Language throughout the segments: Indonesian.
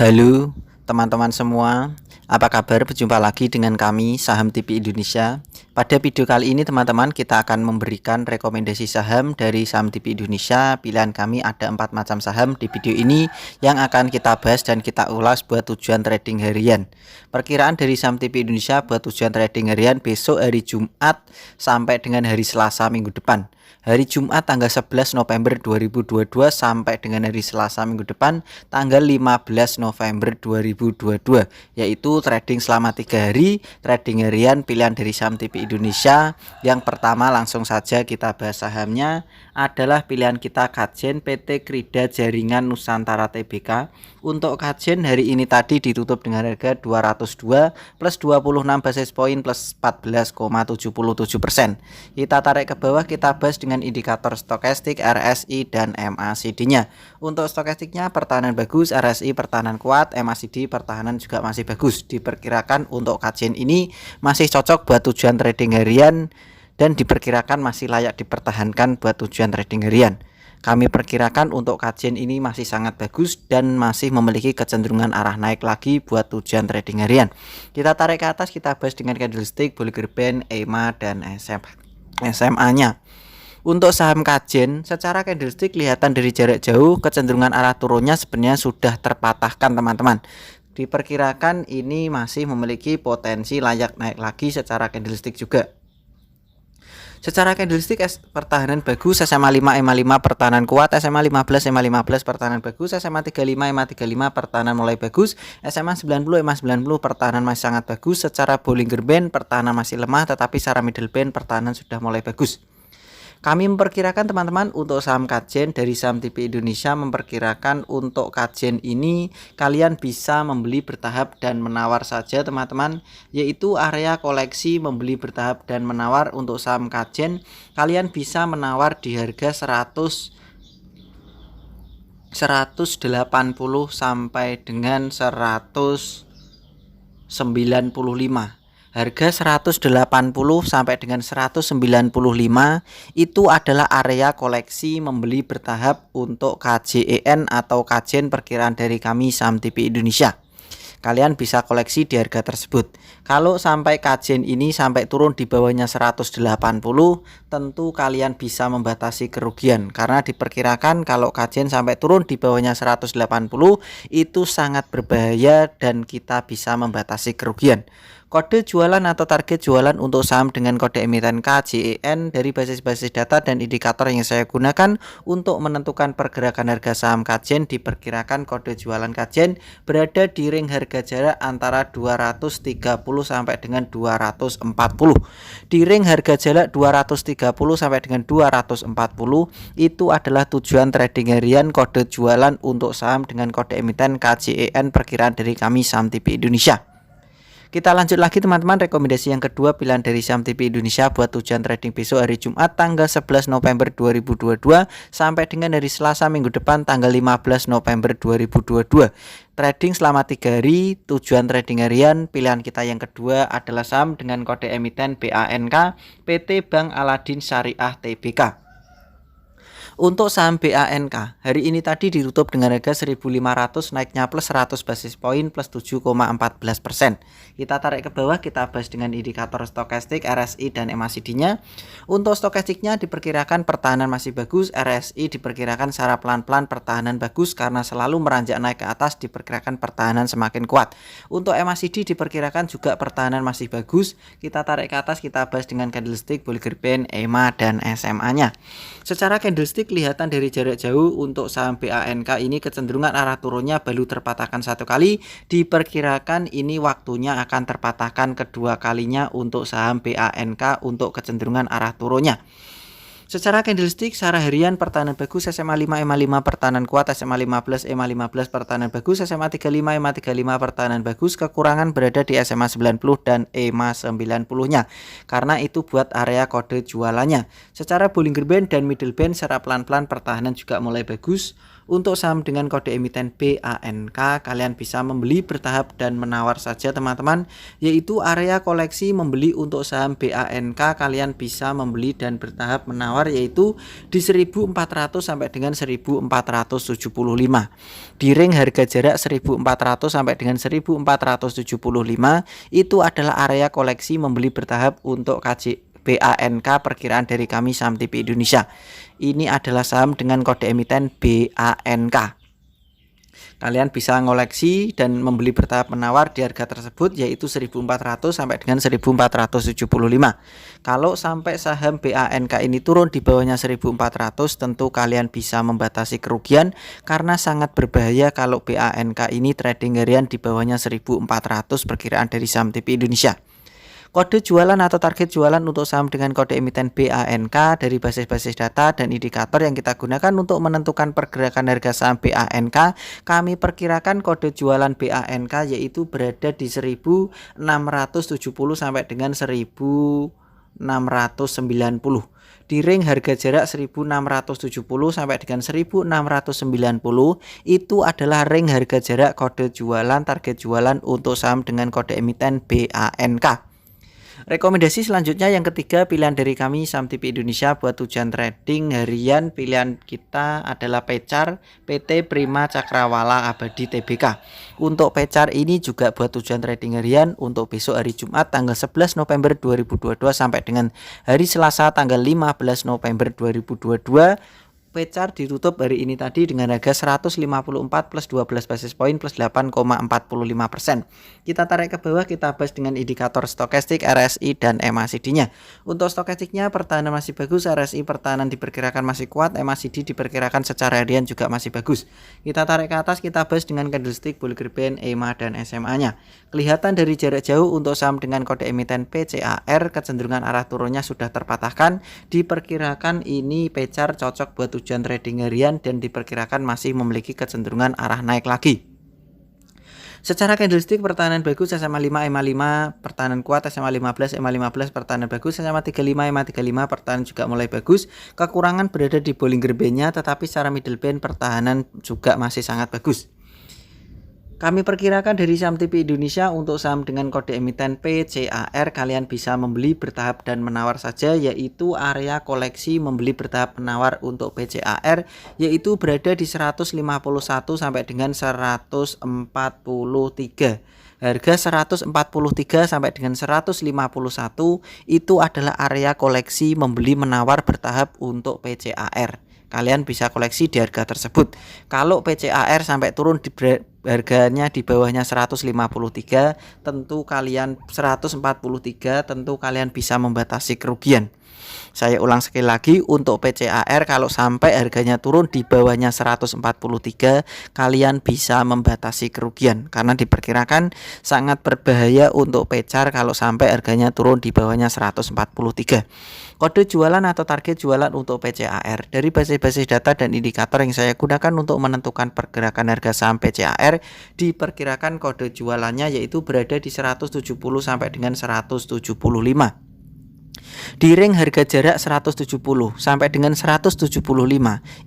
Halo teman-teman semua, apa kabar? Berjumpa lagi dengan kami Saham TV Indonesia. Pada video kali ini teman-teman kita akan memberikan rekomendasi saham dari Saham TV Indonesia. Pilihan kami ada 4 macam saham di video ini yang akan kita bahas dan kita ulas buat tujuan trading harian. Perkiraan dari Saham TV Indonesia buat tujuan trading harian besok hari Jumat sampai dengan hari Selasa minggu depan. Hari Jumat tanggal 11 November 2022 sampai dengan hari Selasa minggu depan tanggal 15 November 2022, yaitu trading selama 3 hari, trading harian pilihan dari Saham TV Indonesia. Yang pertama langsung saja kita bahas sahamnya adalah pilihan kita Kajen PT Krida Jaringan Nusantara Tbk. Untuk Kajen hari ini tadi ditutup dengan harga 202 plus 26 basis point plus 14,77%. Kita tarik ke bawah, kita bahas dengan indikator stokastik, RSI dan MACD-nya. Untuk stokastiknya pertahanan bagus, RSI pertahanan kuat, MACD pertahanan juga masih bagus. Diperkirakan untuk Kajen ini masih cocok buat tujuan trading harian dan diperkirakan masih layak dipertahankan buat tujuan trading harian. Kami perkirakan untuk Kajen ini masih sangat bagus dan masih memiliki kecenderungan arah naik lagi buat tujuan trading harian. Kita tarik ke atas, kita bahas dengan candlestick, Bollinger Band, EMA dan SMA-nya. Untuk saham Kajen secara candlestick kelihatan dari jarak jauh kecenderungan arah turunnya sebenarnya sudah terpatahkan teman-teman. Diperkirakan ini masih memiliki potensi layak naik lagi secara candlestick juga. Secara candlestick pertahanan bagus, SMA 5 EMA 5 pertahanan kuat, SMA 15 EMA 15 pertahanan bagus, SMA 35 EMA 35 pertahanan mulai bagus, SMA 90 EMA 90 pertahanan masih sangat bagus. Secara Bollinger Band pertahanan masih lemah, tetapi secara middle band pertahanan sudah mulai bagus. Kami memperkirakan teman-teman untuk saham Kajen dari Saham TV Indonesia memperkirakan untuk Kajen ini kalian bisa membeli bertahap dan menawar saja teman-teman, yaitu area koleksi membeli bertahap dan menawar. Untuk saham Kajen kalian bisa menawar di harga 180 sampai dengan 195. Harga 180 sampai dengan 195 itu adalah area koleksi membeli bertahap untuk KJEN atau Kajen perkiraan dari kami Saham TV Indonesia. Kalian bisa koleksi di harga tersebut. Kalau sampai Kajen ini sampai turun di bawahnya 180, tentu kalian bisa membatasi kerugian, karena diperkirakan kalau Kajen sampai turun di bawahnya 180 itu sangat berbahaya dan kita bisa membatasi kerugian. Kode jualan atau target jualan untuk saham dengan kode emiten KJEN dari basis-basis data dan indikator yang saya gunakan untuk menentukan pergerakan harga saham Kajen, diperkirakan kode jualan Kajen berada di ring harga jarak antara 230 sampai dengan 240. Di ring harga jarak 230 sampai dengan 240 itu adalah tujuan trading harian kode jualan untuk saham dengan kode emiten KJEN perkiraan dari kami Saham TV Indonesia. Kita lanjut lagi teman-teman, rekomendasi yang kedua pilihan dari Saham TV Indonesia buat tujuan trading besok hari Jumat tanggal 11 November 2022 sampai dengan hari Selasa minggu depan tanggal 15 November 2022. Trading selama 3 hari, tujuan trading harian pilihan kita yang kedua adalah saham dengan kode emiten BANK PT Bank Aladin Syariah Tbk. Untuk saham BANK hari ini tadi ditutup dengan harga 1.500 naiknya plus 100 basis point plus 7,14%. Kita tarik ke bawah, kita bahas dengan indikator stokastik, RSI dan MACD-nya. Untuk stokastiknya diperkirakan pertahanan masih bagus, RSI diperkirakan secara pelan-pelan pertahanan bagus karena selalu meranjak naik ke atas, diperkirakan pertahanan semakin kuat. Untuk MACD diperkirakan juga pertahanan masih bagus. Kita tarik ke atas, kita bahas dengan candlestick, Bollinger Band, EMA dan SMA-nya. Secara candlestick kelihatan dari jarak jauh untuk saham BANK ini kecenderungan arah turunnya baru terpatahkan satu kali, diperkirakan ini waktunya akan terpatahkan kedua kalinya untuk saham BANK untuk kecenderungan arah turunnya. Secara candlestick secara harian pertahanan bagus, SMA 5 EMA 5 pertahanan kuat, SMA 15 EMA 15 pertahanan bagus, SMA 35 EMA 35 pertahanan bagus. Kekurangan berada di SMA 90 dan EMA 90-nya karena itu buat area kode jualannya. Secara Bollinger Band dan middle band secara pelan-pelan pertahanan juga mulai bagus. Untuk saham dengan kode emiten BANK, kalian bisa membeli bertahap dan menawar saja teman-teman, yaitu area koleksi membeli untuk saham BANK kalian bisa membeli dan bertahap menawar yaitu di 1400 sampai dengan 1475. Di ring harga jarak 1400 sampai dengan 1475 itu adalah area koleksi membeli bertahap untuk BANK perkiraan dari kami Saham TV Indonesia. Ini adalah saham dengan kode emiten BANK. Kalian bisa ngoleksi dan membeli bertahap menawar di harga tersebut yaitu 1400 sampai dengan 1475. Kalau sampai saham BANK ini turun di bawahnya 1400, tentu kalian bisa membatasi kerugian karena sangat berbahaya kalau BANK ini trading harian di bawahnya 1400 perkiraan dari Saham TV Indonesia. Kode jualan atau target jualan untuk saham dengan kode emiten BANK dari basis-basis data dan indikator yang kita gunakan untuk menentukan pergerakan harga saham BANK, kami perkirakan kode jualan BANK yaitu berada di 1670 sampai dengan 1690. Di ring harga jarak 1670 sampai dengan 1690 itu adalah ring harga jarak kode jualan target jualan untuk saham dengan kode emiten BANK. Rekomendasi selanjutnya yang ketiga, pilihan dari kami Saham TV Indonesia buat tujuan trading harian, pilihan kita adalah Pecar PT Prima Cakrawala Abadi Tbk. Untuk Pecar ini juga buat tujuan trading harian untuk besok hari Jumat tanggal 11 November 2022 sampai dengan hari Selasa tanggal 15 November 2022. Pecar ditutup hari ini tadi dengan harga 154 plus 12 basis point plus 8,45%. Kita tarik ke bawah, kita bahas dengan indikator stokastik, RSI dan MACD-nya. Untuk stokastiknya pertahanan masih bagus, RSI pertahanan diperkirakan masih kuat, MACD diperkirakan secara harian juga masih bagus. Kita tarik ke atas, kita bahas dengan candlestick Bollinger Band, EMA dan SMA-nya. Kelihatan dari jarak jauh untuk saham dengan kode emiten PCAR kecenderungan arah turunnya sudah terpatahkan. Diperkirakan ini Pecar cocok buat tujuan trading harian dan diperkirakan masih memiliki kecenderungan arah naik lagi. Secara candlestick pertahanan bagus, SMA 5, EMA 5 pertahanan kuat, SMA 15, EMA 15 pertahanan bagus, SMA 35, EMA 35 pertahanan juga mulai bagus. Kekurangan berada di Bollinger Band-nya, tetapi secara middle band pertahanan juga masih sangat bagus. Kami perkirakan dari Saham TV Indonesia untuk saham dengan kode emiten PCAR kalian bisa membeli bertahap dan menawar saja, yaitu area koleksi membeli bertahap menawar untuk PCAR yaitu berada di 151 sampai dengan 143. Harga 143 sampai dengan 151 itu adalah area koleksi membeli menawar bertahap untuk PCAR. Kalian bisa koleksi di harga tersebut. Kalau PCAR sampai turun di harganya di bawahnya 153, tentu kalian 143 tentu kalian bisa membatasi kerugian. Saya ulang sekali lagi, untuk PCAR kalau sampai harganya turun di bawahnya 143, kalian bisa membatasi kerugian karena diperkirakan sangat berbahaya untuk Pecar kalau sampai harganya turun di bawahnya 143. Kode jualan atau target jualan untuk PCAR dari basis-basis data dan indikator yang saya gunakan untuk menentukan pergerakan harga saham PCAR, diperkirakan kode jualannya yaitu berada di 170 sampai dengan 175. Di ring harga jarak 170 sampai dengan 175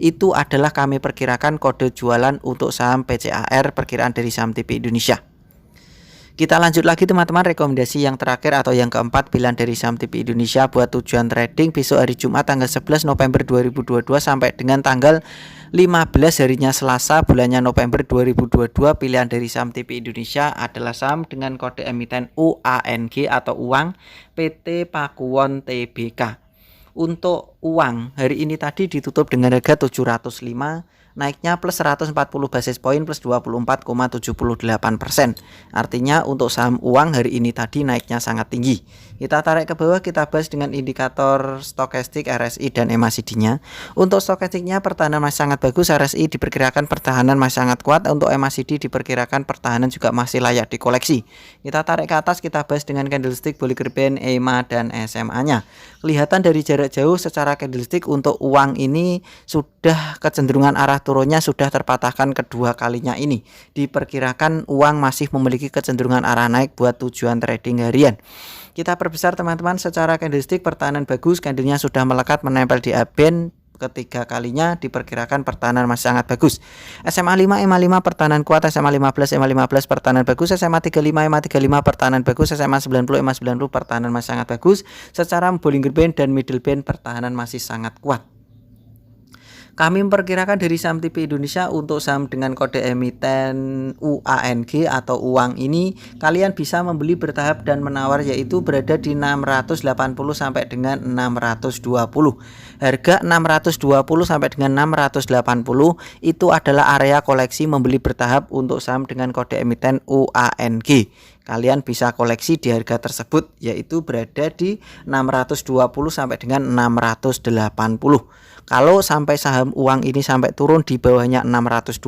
itu adalah kami perkirakan kode jualan untuk saham PCAR perkiraan dari Saham TV Indonesia. Kita lanjut lagi teman-teman, rekomendasi yang terakhir atau yang keempat pilihan dari Saham TV Indonesia buat tujuan trading besok hari Jumat tanggal 11 November 2022 sampai dengan tanggal 15 harinya Selasa bulannya November 2022. Pilihan dari Saham TV Indonesia adalah saham dengan kode emiten UANG atau uang PT Pakuwon Tbk. Untuk uang hari ini tadi ditutup dengan harga 705, naiknya plus 140 basis point plus 24,78%. Artinya untuk saham uang hari ini tadi naiknya sangat tinggi. Kita tarik ke bawah, kita bahas dengan indikator stokastik, RSI dan MACD-nya. Untuk stokastiknya pertahanan masih sangat bagus, RSI diperkirakan pertahanan masih sangat kuat, untuk MACD diperkirakan pertahanan juga masih layak dikoleksi. Kita tarik ke atas, kita bahas dengan candlestick Bollinger Band, EMA dan SMA-nya. Kelihatan dari jarak jauh secara candlestick untuk uang ini sudah kecenderungan arah turunnya sudah terpatahkan kedua kalinya ini. Diperkirakan uang masih memiliki kecenderungan arah naik buat tujuan trading harian. Kita perbesar teman-teman, secara candlestick pertahanan bagus, candlenya sudah melekat menempel di upband ketiga kalinya diperkirakan pertahanan masih sangat bagus. SMA 5 EMA 5 pertahanan kuat, SMA 15 EMA 15 pertahanan bagus, SMA 35 EMA 35 pertahanan bagus, SMA 90 EMA 90 pertahanan masih sangat bagus. Secara Bollinger Band dan Middle Band pertahanan masih sangat kuat. Kami memperkirakan dari saham TP Indonesia untuk saham dengan kode emiten UANG atau uang ini kalian bisa membeli bertahap dan menawar, yaitu berada di 680 sampai dengan 620. Harga 620 sampai dengan 680 itu adalah area koleksi membeli bertahap untuk saham dengan kode emiten UANG. Kalian bisa koleksi di harga tersebut, yaitu berada di 620 sampai dengan 680. Kalau sampai saham uang ini sampai turun di bawahnya 620,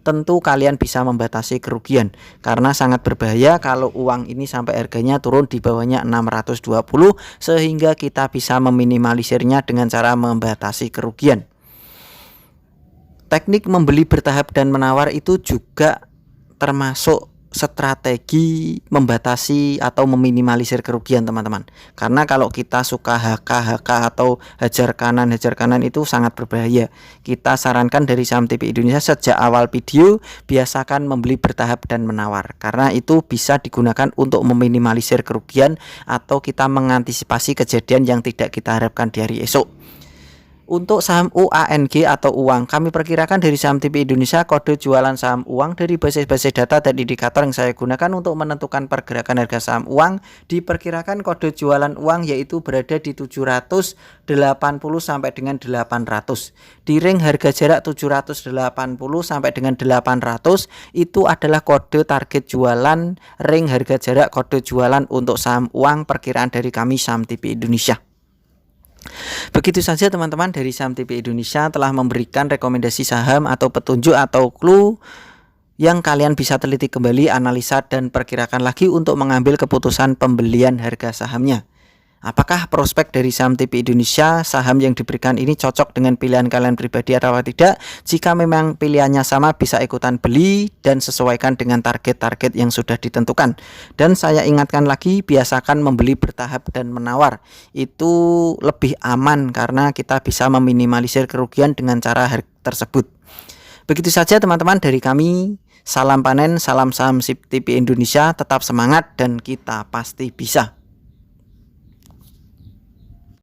tentu kalian bisa membatasi kerugian, karena sangat berbahaya kalau uang ini sampai harganya turun di bawahnya 620, sehingga kita bisa meminimalisirnya dengan cara membatasi kerugian. Teknik membeli bertahap dan menawar itu juga termasuk strategi membatasi atau meminimalisir kerugian, teman-teman. Karena kalau kita suka HK atau hajar kanan itu sangat berbahaya. Kita sarankan dari saham TP Indonesia sejak awal video biasakan membeli bertahap dan menawar, karena itu bisa digunakan untuk meminimalisir kerugian atau kita mengantisipasi kejadian yang tidak kita harapkan di hari esok. Untuk saham UANG atau uang, kami perkirakan dari saham TP Indonesia kode jualan saham uang dari basis-basis data dan indikator yang saya gunakan untuk menentukan pergerakan harga saham uang, diperkirakan kode jualan uang yaitu berada di 780 sampai dengan 800. Di ring harga jarak 780 sampai dengan 800 itu adalah kode target jualan ring harga jarak kode jualan untuk saham uang perkiraan dari kami saham TP Indonesia. Begitu saja teman-teman, dari saham TP Indonesia telah memberikan rekomendasi saham atau petunjuk atau clue yang kalian bisa teliti kembali, analisa dan perkirakan lagi untuk mengambil keputusan pembelian harga sahamnya. Apakah prospek dari saham TP Indonesia, saham yang diberikan ini cocok dengan pilihan kalian pribadi atau tidak? Jika memang pilihannya sama, bisa ikutan beli dan sesuaikan dengan target-target yang sudah ditentukan. Dan saya ingatkan lagi, biasakan membeli bertahap dan menawar. Itu lebih aman karena kita bisa meminimalisir kerugian dengan cara tersebut. Begitu saja teman-teman dari kami. Salam panen, salam saham TP Indonesia, tetap semangat dan kita pasti bisa.